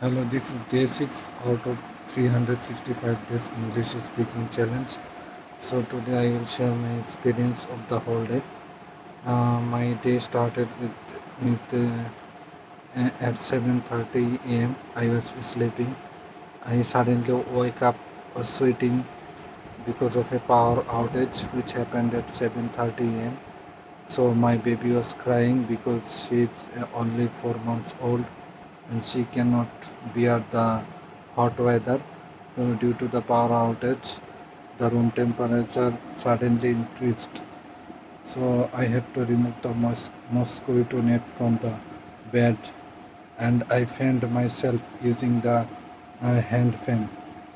Hello, this is day 6 out of 365 days English speaking challenge. So today I will share my experience of the whole day. My day started with at 7:30 a.m. I was sleeping. I suddenly woke up sweating because of a power outage which happened at 7:30 a.m. So my baby was crying because she's only 4 months old and she cannot bear the hot weather. So due to the power outage, the room temperature suddenly increased. So I had to remove the mosquito net from the bed, and I fanned myself using the hand fan,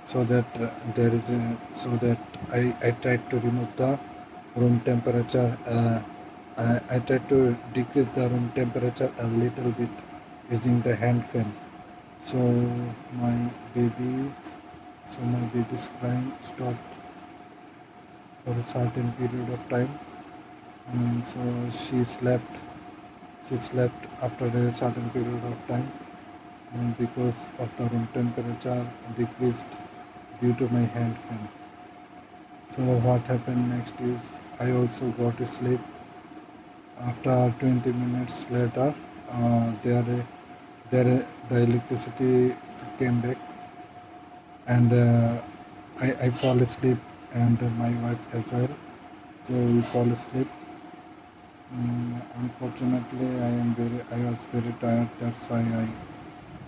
so that so that I tried to remove the room temperature. I tried to decrease the room temperature a little bit using the hand fan. So my baby, my baby's crying stopped for a certain period of time, and so she slept. She slept after a certain period of time, and because of the room temperature decreased due to my hand fan. So what happened next is I also got to sleep. After 20 minutes later, the electricity came back, and I fall asleep, and my wife as well. So we fall asleep. Unfortunately, I was very tired. That's why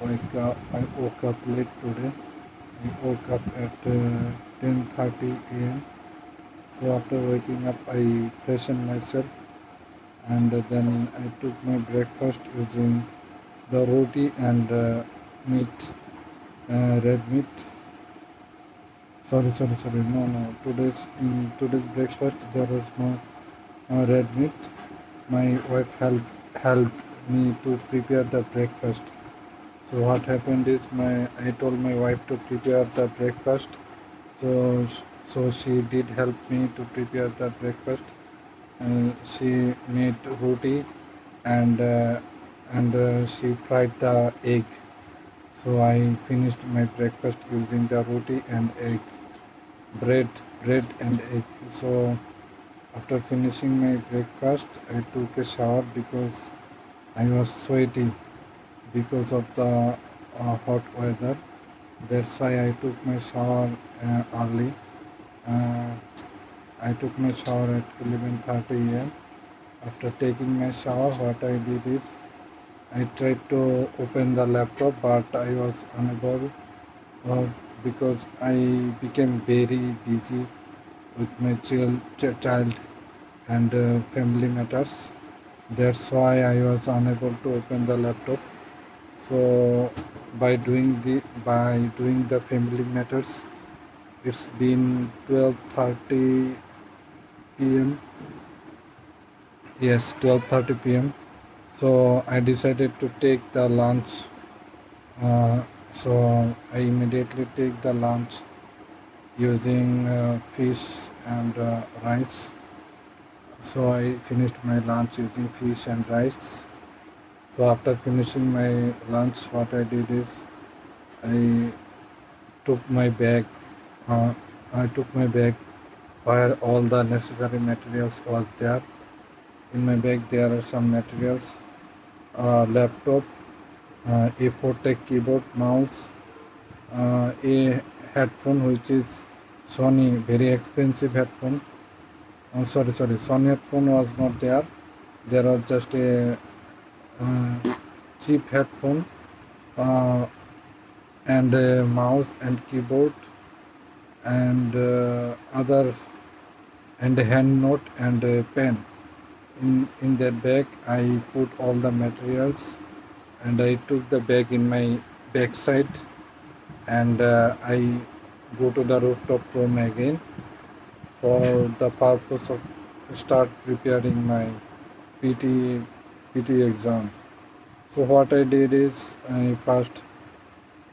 I woke up late today. I woke up at 10:30 a.m. So after waking up, I freshened myself, and then I took my breakfast using the roti and meat, red meat. Sorry. No. In today's breakfast there was no red meat. My wife helped me to prepare the breakfast. So what happened is I told my wife to prepare the breakfast. So she did help me to prepare the breakfast. She made roti, and she fried the egg. So I finished my breakfast using the roti and egg, bread, bread and egg. So after finishing my breakfast, I took a shower because I was sweaty because of the hot weather. That's why I took my shower early. Uh, I took my shower at 11:30 a.m. After taking my shower, what I did is I tried to open the laptop, but I was unable uh, because I became very busy with my child and family matters. That's why I was unable to open the laptop. So by doing the family matters, it's been 12:30 p.m. Yes, 12:30 p.m. So I decided to take the lunch. Uh, so I immediately take the lunch using fish and rice. So I finished my lunch using fish and rice. So after finishing my lunch, what I did is I took my bag. Uh, I took my bag where all the necessary materials was there. In my bag there are some materials: laptop, A4 tech keyboard, mouse, a headphone which is Sony, very expensive headphone. Sorry, Sony headphone was not there. There was just a uh, cheap headphone, uh, and a mouse and keyboard, and other, and a hand note and a pen. In that bag I put all the materials, and I took the bag in my backside, and I go to the rooftop room again for the purpose of start preparing my PT PT exam. So what I did is I first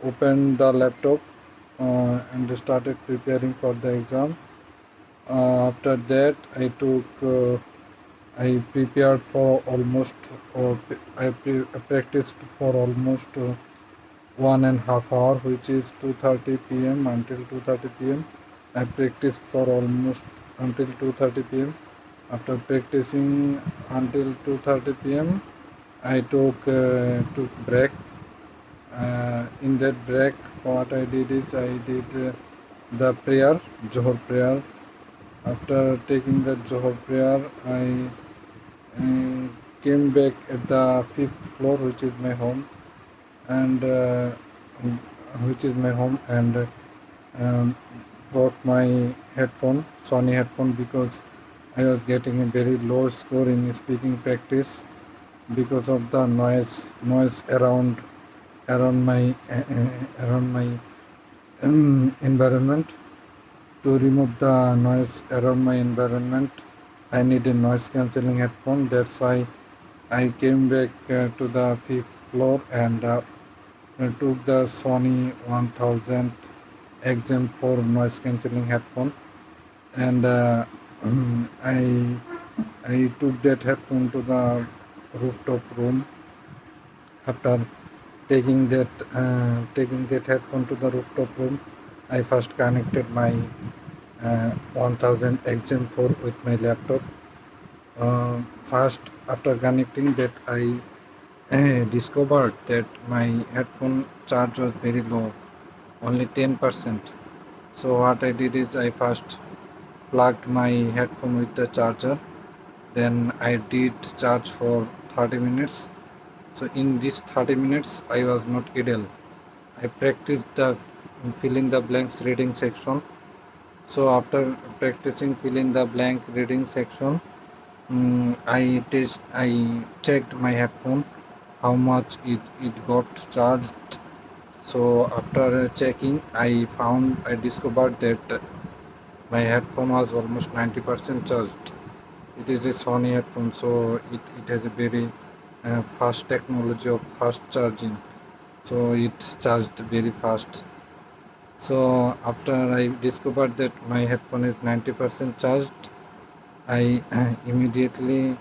opened the laptop and started preparing for the exam. After that, I prepared for almost, or I practiced for almost 1.5 hour, which is 2:30 p.m. until 2:30 p.m. I practiced for almost until 2:30 p.m. After practicing until 2:30 p.m., I took break. In that break, what I did is I did the prayer, Johor prayer. After taking the Johor prayer, I came back at the fifth floor, which is my home, and um, bought my headphone, Sony headphone, because I was getting a very low score in speaking practice because of the noise around my environment. To remove the noise around my environment, I need a noise cancelling headphone. That's why I came back to the fifth floor and took the Sony 1000 XM4 noise cancelling headphone, and I took that headphone to the rooftop room. After taking that headphone to the rooftop room, I first connected my 1000 XM4 with my laptop. First, after connecting that, I discovered that my headphone charge was very low, only 10%. So what I did is I first plugged my headphone with the charger. Then I did charge for 30 minutes. So in these 30 minutes, I was not idle. I practiced the fill in the blanks reading section. So after practicing fill in the blank reading section, I checked my headphone how much it got charged. So after checking, I discovered that my headphone was almost 90% charged. It is a Sony headphone, so it has a very fast technology of fast charging. So it charged very fast. So after I discovered that my headphone is 90% charged, I immediately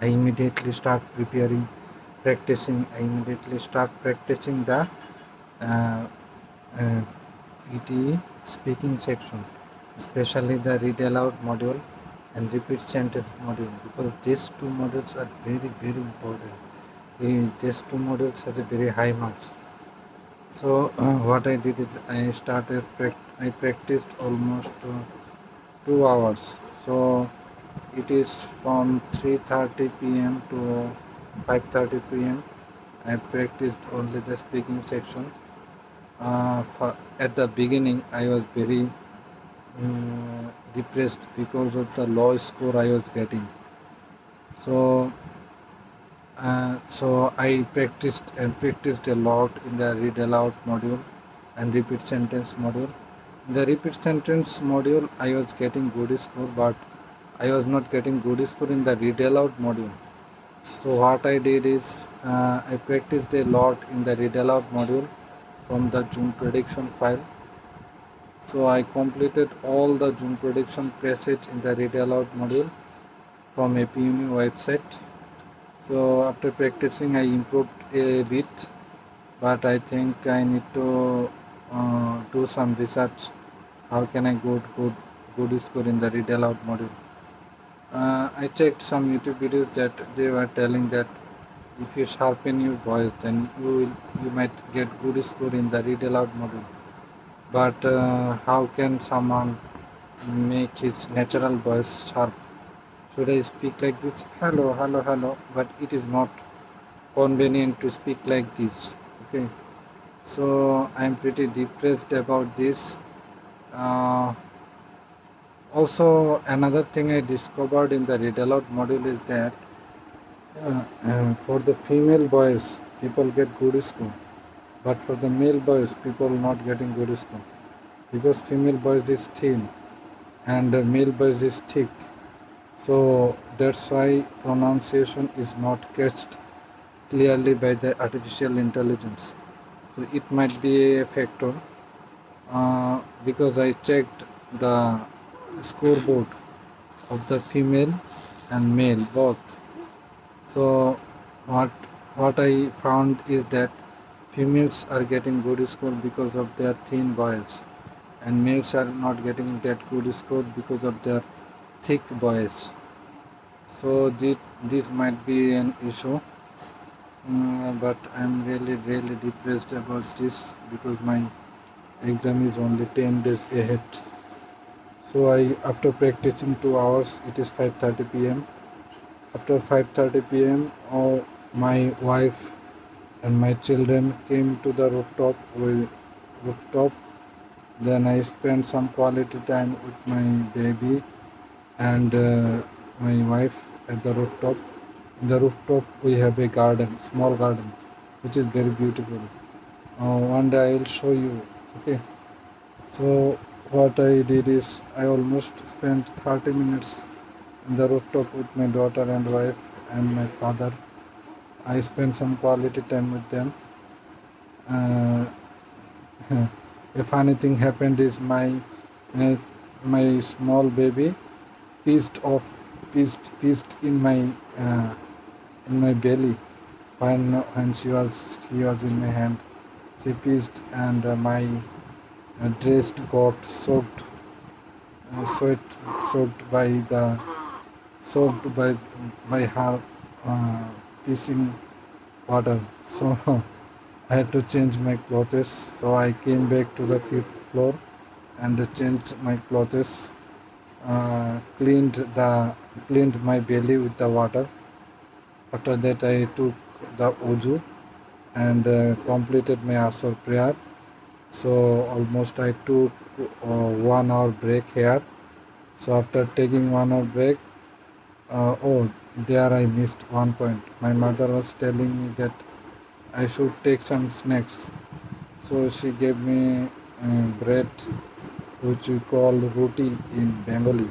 I immediately start preparing, practicing. I immediately start practicing the uh, uh, PTE speaking section, especially the read aloud module and repeat sentence module, because these two modules are very important. These two modules has a very high marks. So what I did is I practiced almost 2 hours. So it is from 3:30 p.m. to 5:30 p.m. I practiced only the speaking section. At the beginning, I was very depressed because of the low score I was getting. So, so I practiced a lot in the read aloud module and repeat sentence module. In the repeat sentence module, I was getting good score, but I was not getting good score in the read aloud module. So what I did is I practiced a lot in the read aloud module from the Zoom prediction file. So I completed all the Zoom prediction passage in the read aloud module from APUME website. So after practicing, I improved a bit, but I think I need to do some research. How can I good score in the read aloud module? I checked some YouTube videos that they were telling that if you sharpen your voice, then you might get good score in the read aloud module. But how can someone make his natural voice sharp? Should I speak like this? Hello, hello, hello. But it is not convenient to speak like this. Okay. So I'm pretty depressed about this. Uh, Also, another thing I discovered in the read aloud module is that for the female boys, people get good score, but for the male boys, people not getting good score, because female boys is thin and male boys is thick. So that's why pronunciation is not catched clearly by the artificial intelligence. So it might be a factor, because I checked the scoreboard of the female and male both. So what what I found is that females are getting good score because of their thin voice, and males are not getting that good score because of their thick voice. So this might be an issue, but I'm really depressed about this because my exam is only 10 days ahead. So after practicing 2 hours, it is 5:30 p.m. After 5:30 p.m., my wife and my children came to the rooftop. Then I spent some quality time with my baby and my wife at the rooftop. In the rooftop, we have a garden, small garden, which is very beautiful. One day I'll show you. Okay. So what I did is I almost spent 30 minutes in the rooftop with my daughter and wife and my father. I spent some quality time with them. Uh, a funny thing happened is uh, my small baby pieced off pieced uh, in my belly when she was in my hand. She pieced and my dress got sweat soaked by the soaked by her uh, piecing water. So I had to change my clothes. So I came back to the fifth floor and changed my clothes, cleaned my belly with the water. After that, I took the wuju and completed my asr prayer. So almost I took 1 hour break here. So after taking 1 hour break, there I missed one point. My mother was telling me that I should take some snacks. So she gave me bread, which we call roti in Bengali.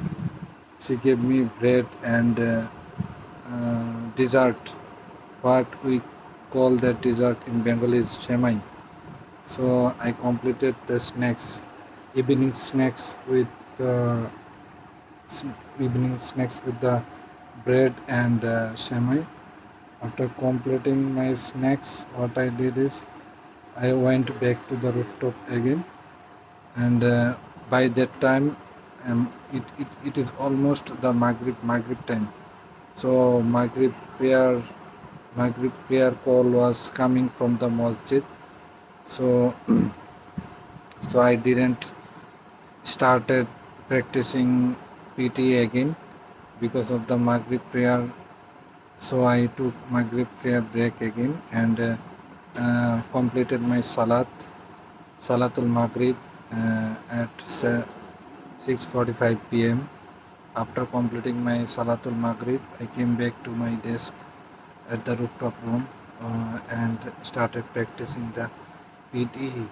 She gave me bread and dessert. What we call that dessert in Bengali is shemai. So I completed the snacks, evening snacks with uh, evening snacks with the bread and shemai. After completing my snacks, what I did is I went back to the rooftop again, and by that time, it is almost the Maghrib time. So Maghrib prayer call was coming from the masjid. So so I didn't started practicing PT again because of the Maghrib prayer. So I took Maghrib prayer break again and completed my Salatul Maghrib at 6:45 p.m. After completing my Salatul Maghrib, I came back to my desk at the rooftop room and started practicing the PTE.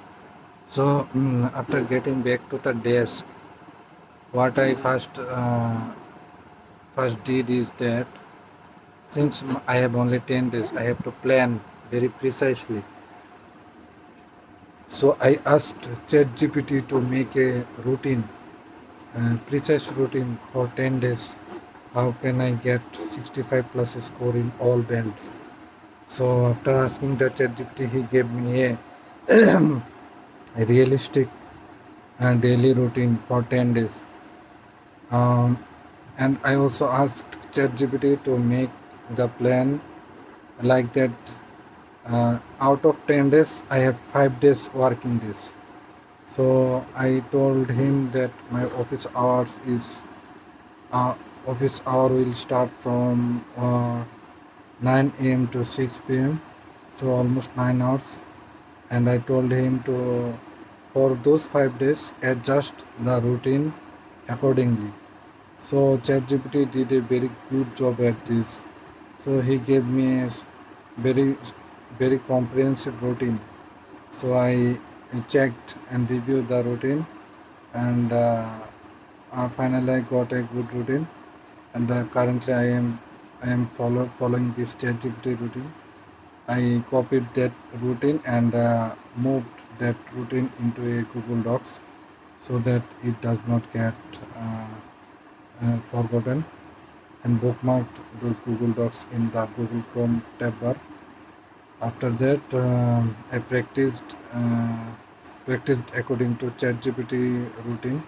So after getting back to the desk, what I first did is that since I have only 10 days, I have to plan very precisely. So I asked ChatGPT to make a routine, precise routine for 10 days. How can I get 65 plus score in all bands? So after asking the ChatGPT, he gave me a realistic daily routine for 10 days. Um, and I also asked ChatGPT to make the plan like that. Out of 10 days, I have 5 days working days. So I told him that my uh, office hour will start from 9 a.m. to 6 p.m. So almost 9 hours. And I told him to, for those 5 days, adjust the routine accordingly. So ChatGPT did a very good job at this. So he gave me a very very comprehensive routine. So I checked and reviewed the routine, and finally I got a good routine. And currently I am following this ChatGPT routine. I copied that routine and moved that routine into a Google Docs so that it does not get forgotten, and bookmarked those Google Docs in the Google Chrome tab bar. After that, I practiced according to ChatGPT routine.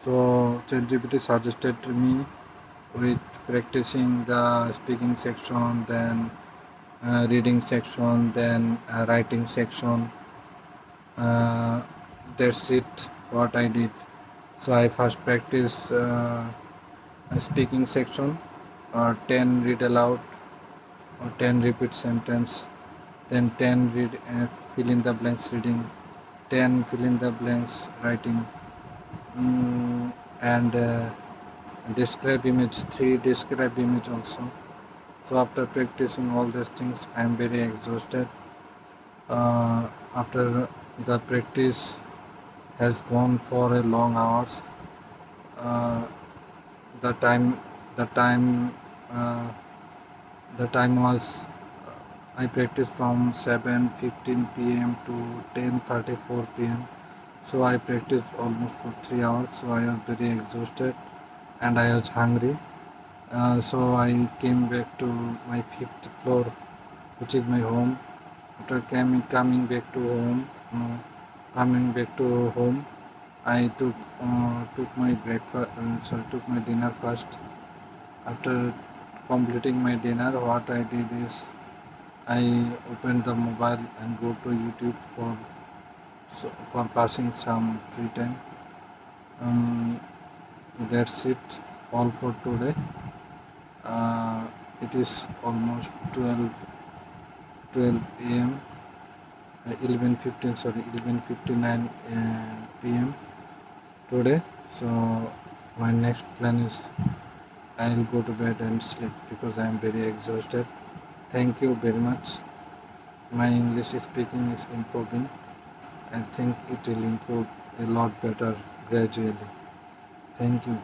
So ChatGPT suggested to me with practicing the speaking section, then reading section, then writing section. Uh, that's it. What I did. So I first practice a speaking section, or 10 read aloud, or 10 repeat sentence, then 10 read fill in the blanks reading, 10 fill in the blanks writing, and describe image, 3 describe image also. So after practicing all these things, I am very exhausted. After the practice has gone for a long hours, uh, the time the time uh, the time was I practiced from 7:15 p.m. to 10:34 p.m. So I practiced almost for 3 hours. So I was very exhausted and I was hungry. So I came back to my fifth floor, which is my home. After coming back to home, I took my breakfast. Took my dinner first. After completing my dinner, what I did is I opened the mobile and go to YouTube for passing some free time. Um, that's it all for today. It is almost 12 a.m. 11:15, sorry, 11:59 p.m. today. So my next plan is I'll go to bed and sleep because I am very exhausted. Thank you very much. My English speaking is improving. I think it will improve a lot better gradually. Thank you.